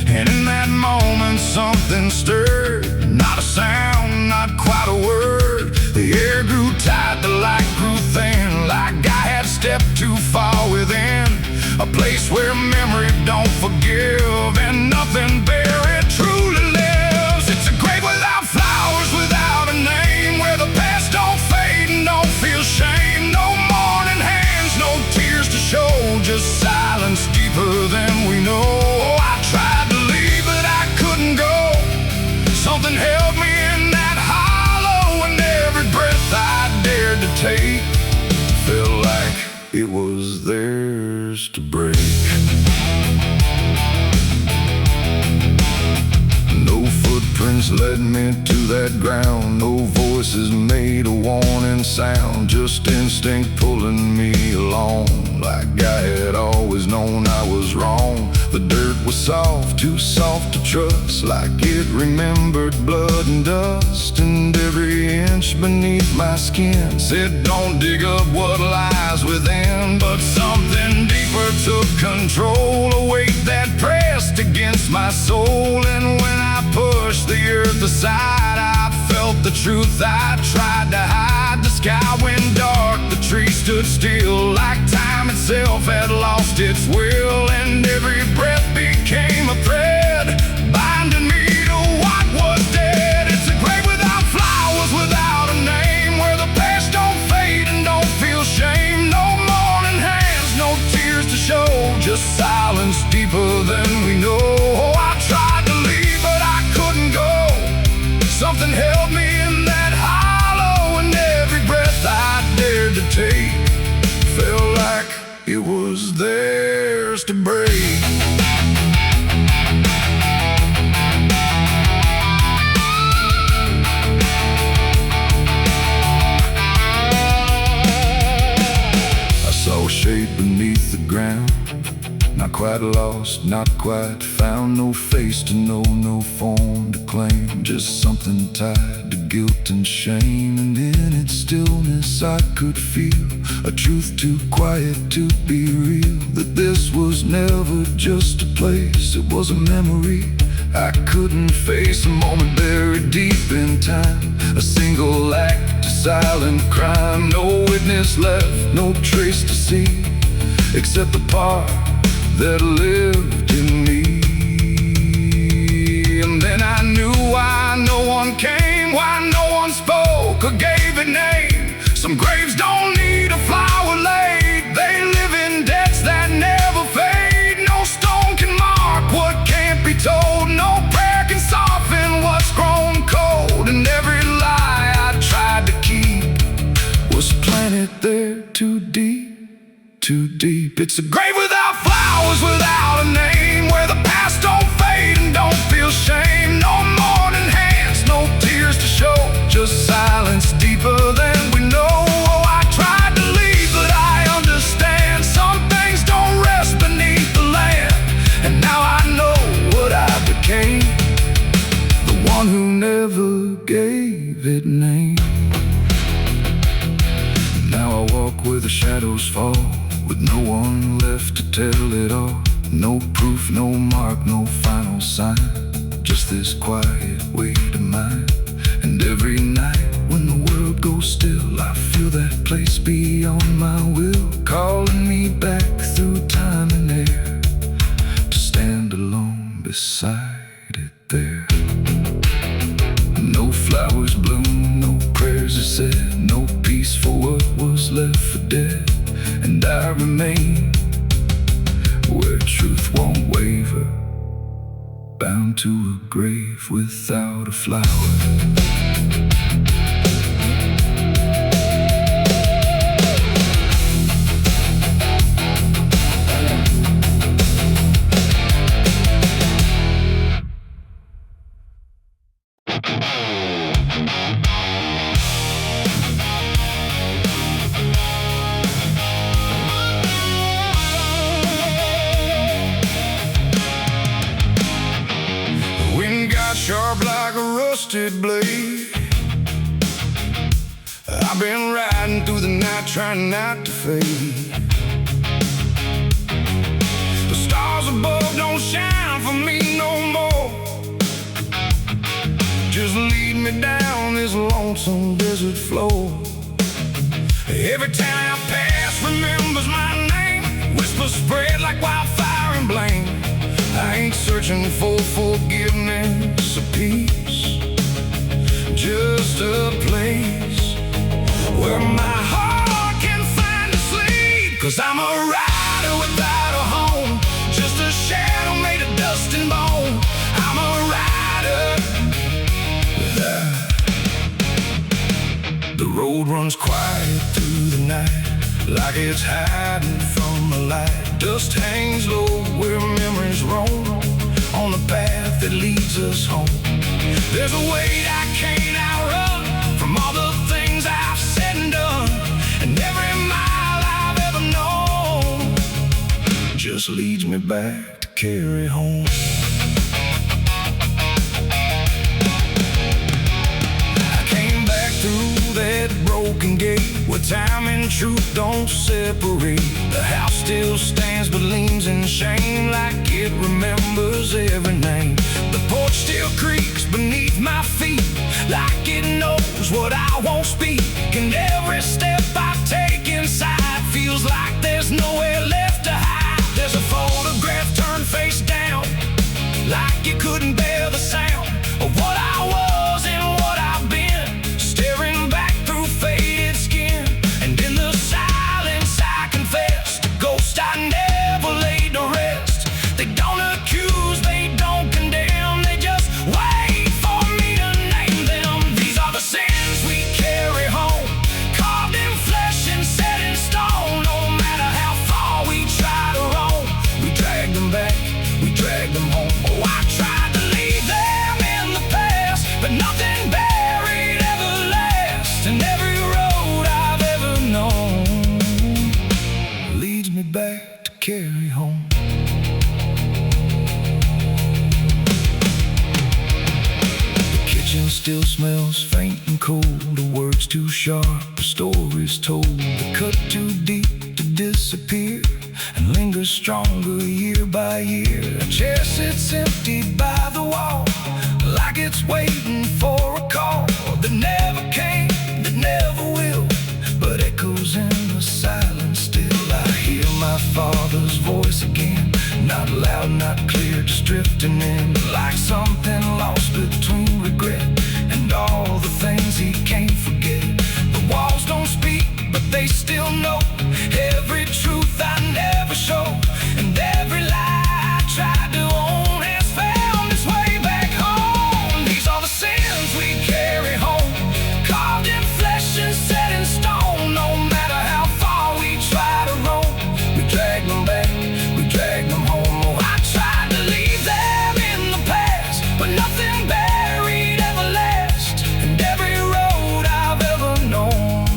And in that moment something stirred, not a sound, not quite a word. The air grew tight, the light grew thin, like I had stepped too far within a place where memory don't forgive and nothing buried truly lives. It's a grave without flowers, without a name, where the past don't fade and don't feel shame. No mourning hands, no tears to show, just silence deeper than we know. I tried to leave, but I couldn't go. Something held me in that hollow, and every breath I dared to take felt like it was theirs to break. No footprints led me to that ground, no voices made a warning sound, just instinct pulling me along, like I had always known I was wrong. The dirt was soft, too soft to trust, like it remembered blood and dust. And every inch beneath my skin said don't dig up what lies within. But something deeper took control, a weight that pressed against my soul. And when I pushed the earth aside, I felt the truth I tried to hide. The sky went dark, the trees stood still, like time itself had lost its will. And every breath became a thread, binding me to what was dead. It's a grave without flowers, without a name, where the past don't fade and don't feel shame. No mourning hands, no tears to show, just silence deeper than we know. I tried to leave, but I couldn't go. Something held me in that hollow, and every breath I dared to take felt like it was theirs to break. I saw a shape beneath the ground, not quite lost, not quite found. No face to know, no form to claim, just something tied to guilt and shame. And in its stillness I could feel a truth too quiet to be real, that this was never just a place, it was a memory I couldn't face. A moment buried deep in time, a single act, a silent crime. No witness left, no trace to see, except the part that lived in me. And then I knew why no one came, why no one spoke or gave a name. Some graves don't need a flower laid, they live in debts that never fade. No stone can mark what can't be told, no prayer can soften what's grown cold. And every lie I tried to keep was planted there too deep, too deep. It's a grave without flowers, without a name, where the past don't fade and don't feel shame. No mourning hands, no tears to show, just silence deeper than we know. I tried to leave, but I understand some things don't rest beneath the land. And now I know what I became, the one who never gave it name. Now I walk where the shadows fall, with no one left to tell it all. No proof, no mark, no final sign, just this quiet weight of mine. And every night when the world goes still, I feel that place beyond my will, calling me back through time and air to stand alone. flowers. Sharp like a rusted blade, I've been riding through the night trying not to fade. The stars above don't shine for me no more. Just lead me down this lonesome desert floor. Every town I pass remembers my name. Whispers spread like wildfire and blame. I ain't searching for forgiveness or peace, just a place where my heart can find a sleep. 'Cause I'm a rider without a home, just a shadow made of dust and bone. I'm a rider. The road runs quiet through the night, like it's hiding from the light. Dust hangs low where memories roam, on the path that leads us home. There's a weight I can't outrun, from all the things I've said and done. And every mile I've ever known just leads me back to carry home. I came back through that broken gate, where time and truth don't separate. The house still stands but leans in shame, like it remembers every name. The porch still creaks beneath my feet, like it knows what I won't speak. And every step I take inside feels like there's nowhere left to hide. There's a photograph turned face down, like you couldn't bear the sound of what I was and what I've been, staring back through faded skin. And in the silence I confess, the ghost I never laid to rest. They don't accuse, they don't condemn, they just wait for me to name them. These are the sins we carry home, carved in flesh and set in stone. No matter how far we try to roam, we drag them back, we drag them home. Oh, I tried to leave them in the past, but nothing buried ever lasts. And every road I've ever known leads me back to carry home. The kitchen still smells faint and cold, the words too sharp, the stories told. The cut too deep to disappear, and lingers stronger year by year. A chair sits empty by the wall, like it's waiting for a call that never came, that never will, but echoes in the silence still. I hear my father's voice again, not loud, not clear, just drifting in, like something lost between regret and all the things he can't forget. The walls don't speak, but they still know every truth I never showed, and every lie I tried to own has found its way back home. These are the sins we carry home, carved in flesh and set in stone. No matter how far we try to roam, we drag them back, we drag them home. Oh, I tried to leave them in the past, but nothing buried ever lasts. And every road I've ever known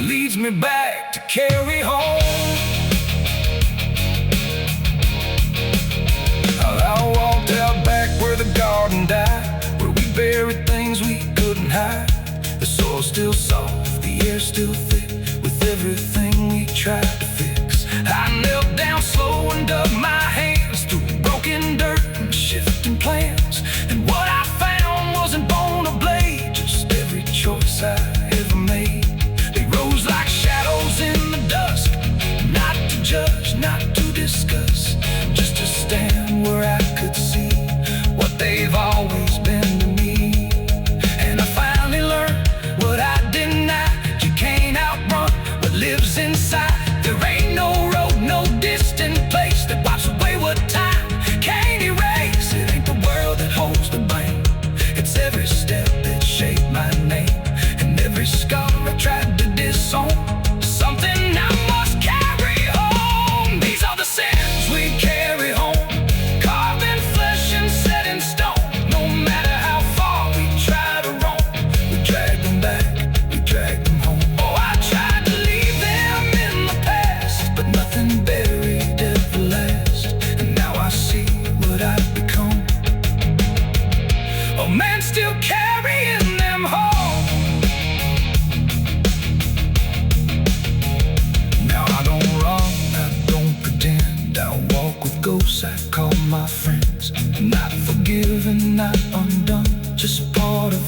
leads me back to carry home. I walked out back where the garden died, where we buried things we couldn't hide. The soil's still soft, the air's still thick, with everything we tried to fix. I knelt down slow and dug my hands through broken dirt and shifting plans. And what I found wasn't bone or blade, just every choice I ever made. They rose like shadows in the dusk, not to judge, not to discuss, just to stand where I could see what they've always been to me. And I finally learned what I denied: you can't outrun what lives inside. There ain't no road, no distant place that wipes away what time can't erase. It ain't the world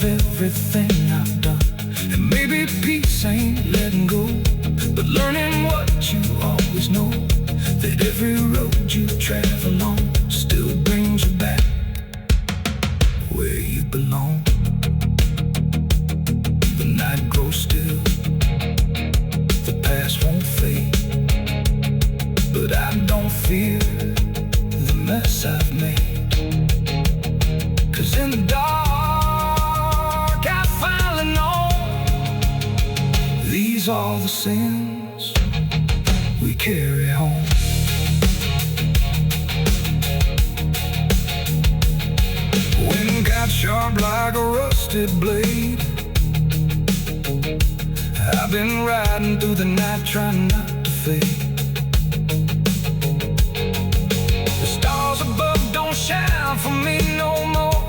everything I've done. And maybe peace ain't letting go, but learning what you always know, that every road you travel on still brings you back where you belong. The night grows still, the past won't fade, but I don't fear the mess I've made. 'Cause in the dark I finally know these are the sins we carry home. Wind got sharp like a rusted blade. I've been riding through the night trying not to fade. The stars above don't shine for me no more.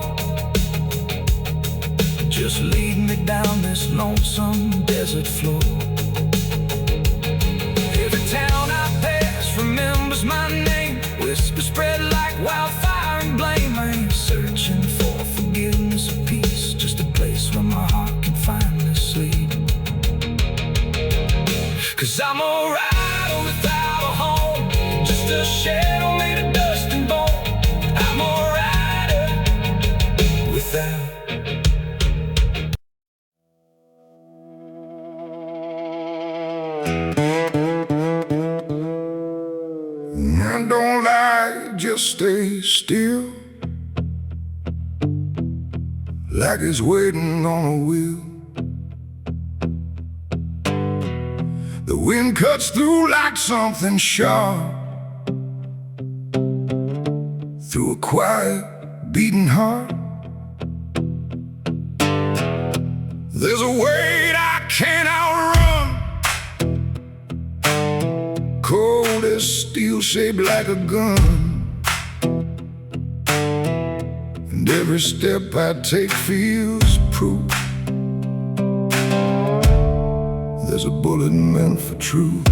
Just lead me down this lonesome desert floor. Every town I pass remembers my name. Whispers spread like wildfire and blame. I ain't searching for forgiveness or peace, just a place where my heart can finally sleep. 'Cause I'm a rider without a home, just a shell made of dust and bone. I'm a rider without. Don't lie, just stay still, like it's waiting on a wheel. The wind cuts through like something sharp, through a quiet, beating heart. There's a weight I can't outrun, cold as steel, shaped like a gun. And every step I take feels proof there's a bullet meant for truth.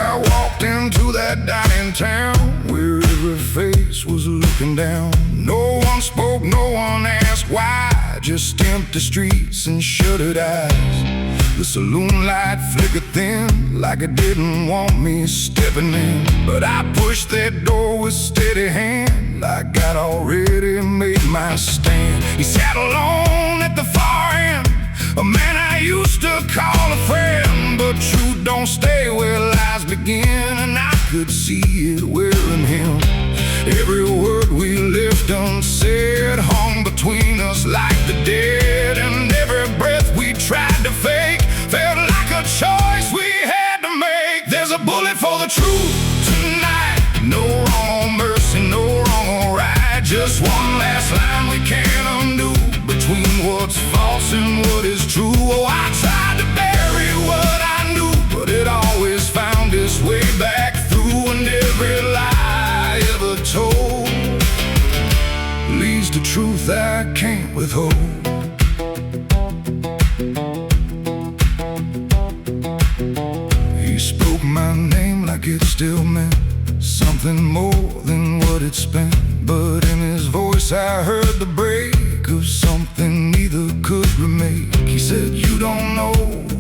I walked into that dining town where every face was looking down. No one spoke, no one asked why, just empty streets and shuttered eyes. The saloon light flickered thin, like it didn't want me stepping in. But I pushed that door with steady hand, like I'd already made my stand. He sat alone at the far end, a man I used to call a friend. But truth don't stay where lies begin, and I could see it wearing him. Every word we left unsaid hung between us like the dead. And every breath we tried to fake felt like a choice we had to make. There's a bullet for the truth tonight, no wrong or mercy, no wrong or right. Just one last line we can't undo, between what's false and what is true. Oh, I tried to bury what I knew, but it always found its way back through. And every lie ever told leads to truth I can't withhold. He spoke my name like it still meant something more than what it spent. But in his voice I heard the break of something neither could remake. He said, you don't know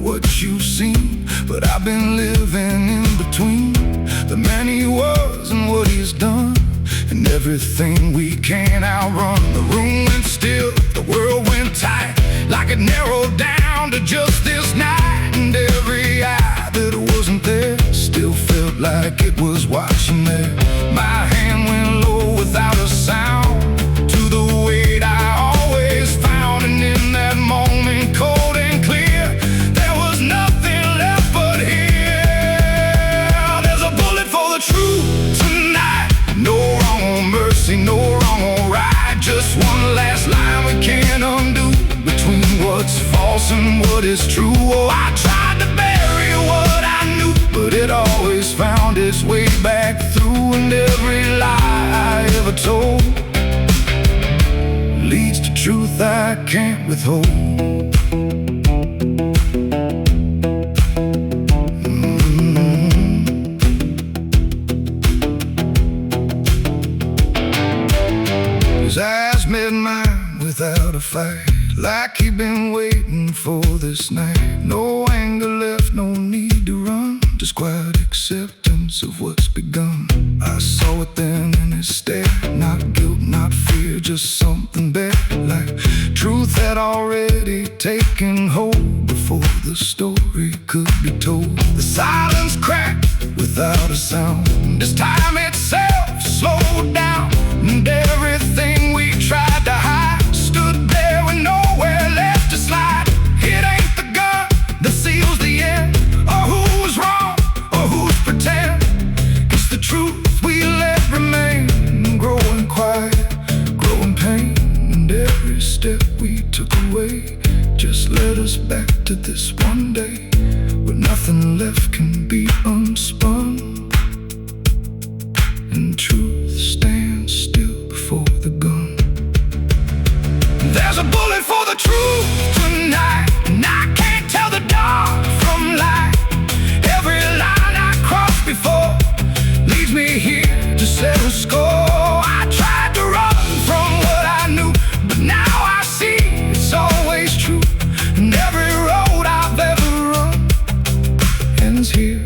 what you've seen, but I've been living in between the man he was and what he's done, and everything we can't outrun. The room went still, the world went tight, like it narrowed down to just this night. And every eye that wasn't there still felt like it was watching there. My hand went low without a sound to the weight I always found. And in that moment, cold and clear, there was nothing left but here. There's a bullet for the truth tonight, no wrong or mercy, no wrong or right. Just one last line we can't undo, between what's false and what is true. Oh, I tried to bury what I knew, but it always found its way back through. And every lie I ever told leads to truth I can't withhold. met mine without a fight, like he'd been waiting for this night. No anger left, no need to run, just quiet acceptance of what's begun. I saw it then in his stare, not guilt, not fear, just something better, like truth had already taken hold before the story could be told. The silence cracked without a sound, as time itself slowed down, and everything we tried to hide stood there with nowhere left to slide. It ain't the gun that seals the end, or who's wrong, or who's pretend. It's the truth we let remain, growing quiet, growing pain. And every step we took away just led us back to this one day, where nothing left can be unspun, and truth stands still before the gun. There's a bullet for the truth tonight, and I can't tell the dark from light. Every line I crossed before leads me here to settle score. I tried to run from what I knew, but now I see it's always true. And every road I've ever run ends here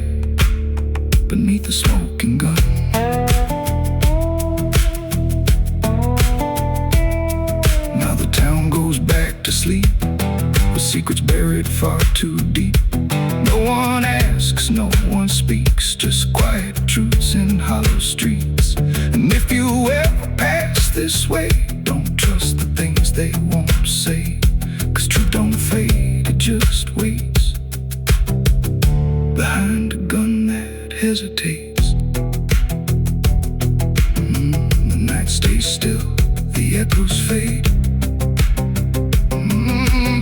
beneath the smoking gun. Now the town goes back to sleep, with secrets buried far too deep. No one asks, no one speaks, just quiet truths in hollow streets. And if you ever pass this way, don't trust the things they won't say, 'cause truth don't fade, it just waits behind a gun that hesitates. The night stays still, the echoes fade,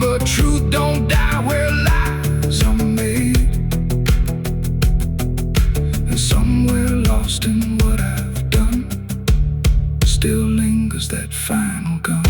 but truth don't die where lies are made. And somewhere lost in what I've done still lingers that final gun.